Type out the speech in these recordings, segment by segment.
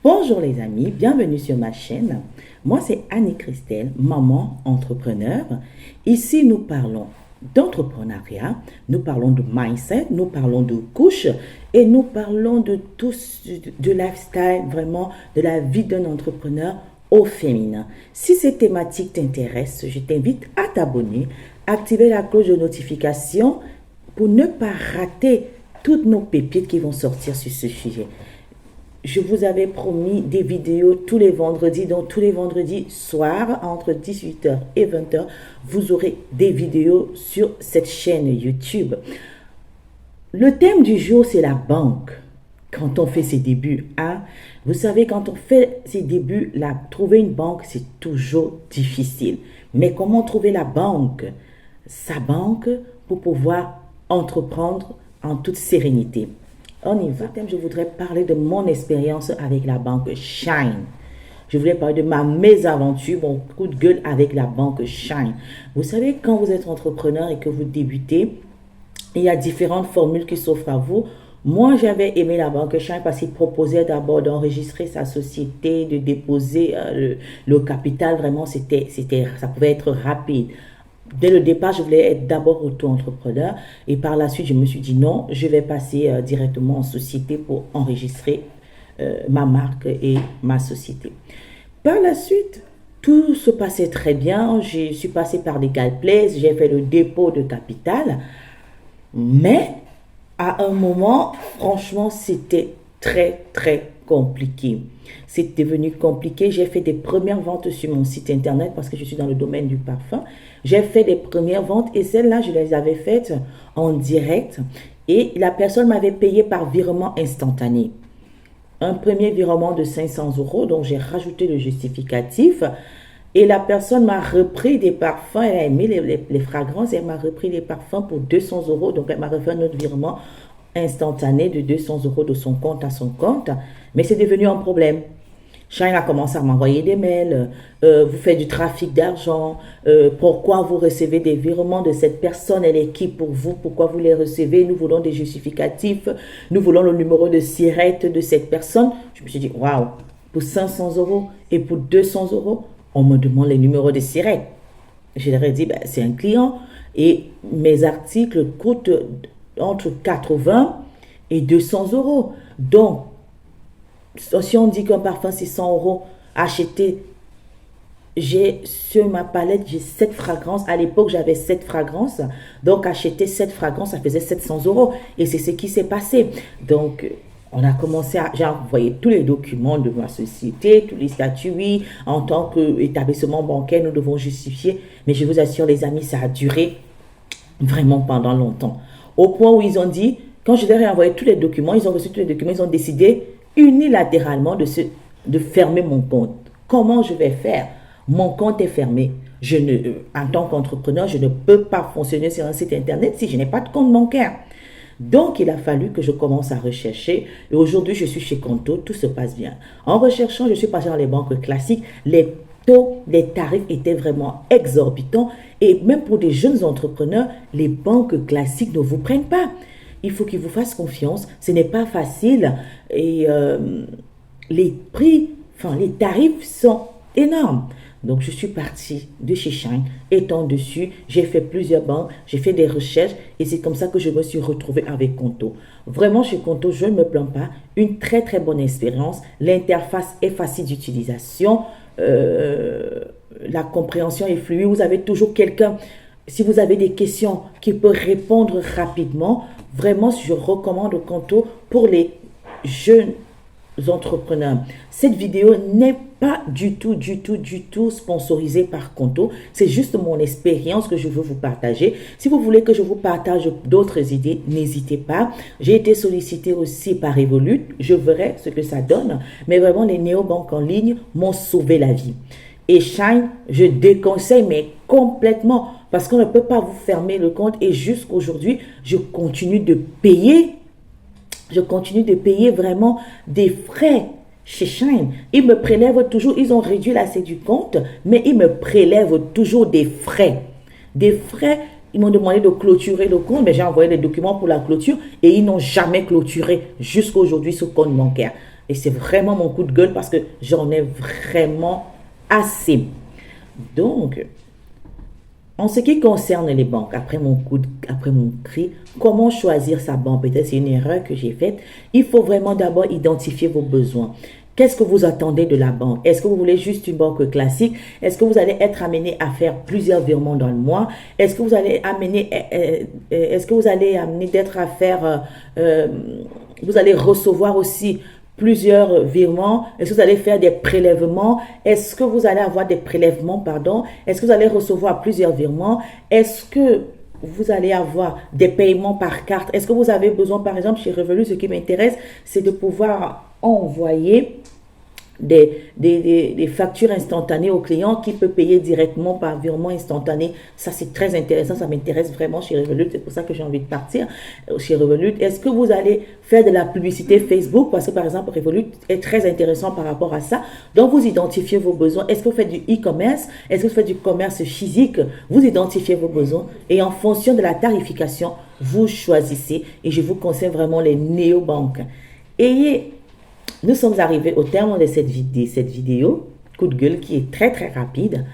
Bonjour les amis, bienvenue sur ma chaîne. Moi c'est Annie Christelle, maman entrepreneur. Ici nous parlons d'entrepreneuriat, nous parlons de mindset, nous parlons de couches et nous parlons de tout, de lifestyle, vraiment de la vie d'un entrepreneur au féminin. Si ces thématiques t'intéressent, je t'invite à t'abonner, activer la cloche de notification pour ne pas rater toutes nos pépites qui vont sortir sur ce sujet. Je vous avais promis des vidéos tous les vendredis, donc tous les vendredis soirs, entre 18h et 20h, vous aurez des vidéos sur cette chaîne YouTube. Le thème du jour, c'est la banque. Quand on fait ses débuts, vous savez, quand on fait ses débuts, trouver une banque, c'est toujours difficile. Mais comment trouver la banque, sa banque, pour pouvoir entreprendre en toute sérénité? On y va. Je voudrais parler de mon expérience avec la banque Shine. Je voulais parler de ma mésaventure, mon coup de gueule avec la banque Shine. Vous savez, quand vous êtes entrepreneur et que vous débutez, il y a différentes formules qui s'offrent à vous. Moi, j'avais aimé la banque Shine parce qu'il proposait d'abord d'enregistrer sa société, de déposer le capital. Vraiment, ça pouvait être rapide. Dès le départ, je voulais être d'abord auto-entrepreneur et par la suite, je me suis dit non, je vais passer directement en société pour enregistrer ma marque et ma société. Par la suite, tout se passait très bien. Je suis passée par des Galplace, j'ai fait le dépôt de capital. Mais à un moment, franchement, c'était très compliqué. C'est devenu compliqué. J'ai fait des premières ventes sur mon site internet parce que je suis dans le domaine du parfum. J'ai fait des premières ventes et celles-là, je les avais faites en direct et la personne m'avait payé par virement instantané. Un premier virement de 500 €, donc j'ai rajouté le justificatif et la personne m'a repris des parfums. Elle a aimé les fragrances et elle m'a repris les parfums pour 200 €. Donc elle m'a refait un autre virement instantané de 200 € de son compte à son compte. Mais c'est devenu un problème. Shine a commencé à m'envoyer des mails. Vous faites du trafic d'argent. Pourquoi vous recevez des virements de cette personne? Elle est qui pour vous? Pourquoi vous les recevez? Nous voulons des justificatifs. Nous voulons le numéro de SIRET de cette personne. Je me suis dit, waouh, pour 500 € et pour 200 €, on me demande les numéros de SIRET. Je leur ai dit, ben, c'est un client et mes articles coûtent entre 80 et 200 €. Donc, si on dit qu'un parfum c'est 100 € acheté, j'ai sur ma palette, j'ai 7 fragrances. À l'époque, j'avais 7 fragrances. Donc, acheter 7 fragrances, ça faisait 700 €. Et c'est ce qui s'est passé. Donc, on a commencé à... J'ai envoyé tous les documents de ma société, tous les statuts. Oui, en tant qu'établissement bancaire, nous devons justifier. Mais je vous assure, les amis, ça a duré vraiment pendant longtemps. Au point où ils ont dit, quand je leur ai envoyé tous les documents, ils ont reçu tous les documents, ils ont décidé unilatéralement de fermer mon compte. Comment je vais faire? Mon compte est fermé. En tant qu'entrepreneur, je ne peux pas fonctionner sur un site internet si je n'ai pas de compte bancaire. Donc, il a fallu que je commence à rechercher. Et aujourd'hui, je suis chez Conto, tout se passe bien. En recherchant, je suis passé dans les banques classiques. Les taux, les tarifs étaient vraiment exorbitants. Et même pour des jeunes entrepreneurs, les banques classiques ne vous prennent pas. Il faut qu'ils vous fassent confiance. Ce n'est pas facile. Et les prix, les tarifs sont énormes. Donc, je suis partie de chez Shine, étant dessus, j'ai fait plusieurs banques, j'ai fait des recherches et c'est comme ça que je me suis retrouvée avec Conto. Vraiment, chez Conto, je ne me plains pas. Une très bonne expérience. L'interface est facile d'utilisation. La compréhension est fluide. Vous avez toujours quelqu'un, si vous avez des questions, qui peut répondre rapidement. Vraiment, je recommande Conto pour les jeunes entrepreneurs. Cette vidéo n'est pas du tout sponsorisée par Conto. C'est juste mon expérience que je veux vous partager. Si vous voulez que je vous partage d'autres idées, n'hésitez pas. J'ai été sollicitée aussi par Revolut. Je verrai ce que ça donne. Mais vraiment, les néobanques en ligne m'ont sauvé la vie. Et Shine, je déconseille, mais complètement, parce qu'on ne peut pas vous fermer le compte. Et jusqu'aujourd'hui, je continue de payer vraiment des frais chez Shine. Ils me prélèvent toujours, ils ont réduit l'accès du compte, mais ils me prélèvent toujours des frais. Des frais, ils m'ont demandé de clôturer le compte, mais j'ai envoyé les documents pour la clôture et ils n'ont jamais clôturé jusqu'à aujourd'hui ce compte bancaire. Et c'est vraiment mon coup de gueule parce que j'en ai vraiment assez. Donc, en ce qui concerne les banques, après mon cri, comment choisir sa banque? Peut-être c'est une erreur que j'ai faite. Il faut vraiment d'abord identifier vos besoins. Qu'est-ce que vous attendez de la banque? Est-ce que vous voulez juste une banque classique? Est-ce que vous allez être amené à faire plusieurs virements dans le mois? Est-ce que vous allez amener d'être à faire, vous allez recevoir aussi plusieurs virements? Est-ce que vous allez faire des prélèvements? Est-ce que vous allez avoir des prélèvements, pardon? Est-ce que vous allez recevoir plusieurs virements? Est-ce que vous allez avoir des paiements par carte? Est-ce que vous avez besoin, par exemple, chez Revolut, ce qui m'intéresse, c'est de pouvoir envoyer des factures instantanées au client qui peut payer directement par virement instantané. Ça, c'est très intéressant. Ça m'intéresse vraiment chez Revolut. C'est pour ça que j'ai envie de partir chez Revolut. Est-ce que vous allez faire de la publicité Facebook? Parce que, par exemple, Revolut est très intéressant par rapport à ça. Donc, vous identifiez vos besoins. Est-ce que vous faites du e-commerce? Est-ce que vous faites du commerce physique? Vous identifiez vos besoins et en fonction de la tarification, vous choisissez. Et je vous conseille vraiment les néobanques. Nous sommes arrivés au terme de cette vidéo, coup de gueule qui est très très rapide.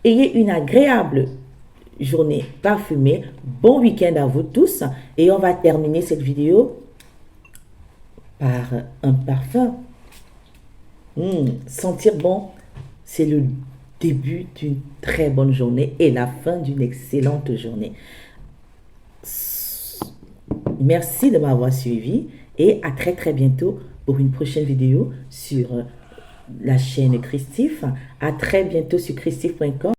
Ayez une agréable journée parfumée. Bon week-end à vous tous. Et on va terminer cette vidéo par un parfum. Sentir bon, c'est le début d'une très bonne journée et la fin d'une excellente journée. Merci de m'avoir suivi et à très très bientôt pour une prochaine vidéo sur la chaîne Christif. À très bientôt sur christif.com.